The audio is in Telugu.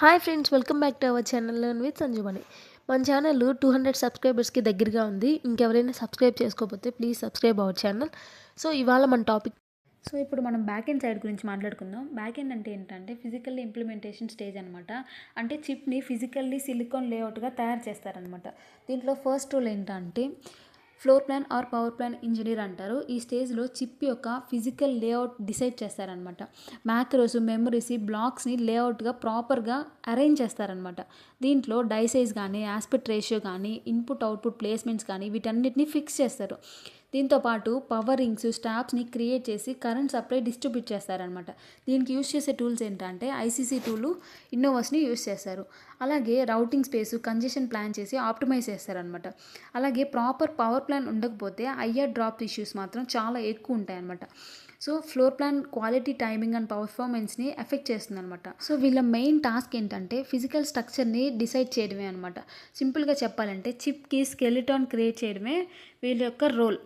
Hi friends, welcome back to our channel learn with Sanjeevani. మన ఛానల్ 200 సబ్స్క్రైబర్స్కి దగ్గరగా ఉంది. ఇంకెవరైనా సబ్స్క్రైబ్ చేసుకోకపోతే please subscribe our channel. So ఇవాళ మన టాపిక్. సో ఇప్పుడు మనం బ్యాక్ ఎండ్ సైడ్ గురించి మాట్లాడుకుందాం. బ్యాక్ ఎండ్ అంటే ఏంటంటే ఫిజికల్లీ ఇంప్లిమెంటేషన్ స్టేజ్ అనమాట. అంటే చిప్ని ఫిజికల్లీ సిలికాన్ లేఅవుట్గా తయారు చేస్తారనమాట. దీంట్లో ఫస్ట్ రూల్ ఏంటంటే floor plan or power plan engineer అంటారు. ఈ స్టేజ్లో చిప్ యొక్క ఫిజికల్ లేఅవుట్ డిసైడ్ చేస్తారనమాట. మ్యాక్రోస్, మెమరీస్, బ్లాక్స్ని లేఅవుట్గా ప్రాపర్గా అరేంజ్ చేస్తారనమాట. దీంట్లో డై సైజ్ కానీ, ఆస్పెక్ట్ రేషియో కానీ, ఇన్పుట్ అవుట్పుట్ ప్లేస్మెంట్స్ కానీ వీటన్నిటిని ఫిక్స్ చేస్తారు. దీంతోపాటు పవర్ రింగ్స్, స్టాప్స్ని క్రియేట్ చేసి కరెంట్ సప్లై డిస్ట్రిబ్యూట్ చేస్తారనమాట. దీనికి యూస్ చేసే టూల్స్ ఏంటంటే ఐసీసీ టూలు, ఇన్నోవాస్ని యూస్ చేస్తారు. అలాగే రౌటింగ్ స్పేస్, కంజెషన్ ప్లాన్ చేసి ఆప్టిమైజ్ చేస్తారనమాట. అలాగే ప్రాపర్ పవర్ ప్లాన్ ఉండకపోతే ఐఆర్ డ్రాప్ ఇష్యూస్ మాత్రం చాలా ఎక్కువ ఉంటాయి అనమాట. So floor plan quality, timing and పర్ఫార్మెన్స్ని ఎఫెక్ట్ చేస్తుంది అనమాట. సో వీళ్ళ మెయిన్ టాస్క్ ఏంటంటే ఫిజికల్ స్ట్రక్చర్ని డిసైడ్ చేయడమే అనమాట. సింపుల్గా చెప్పాలంటే చిప్కి స్కెలిటాన్ క్రియేట్ చేయడమే వీళ్ళ యొక్క రోల్.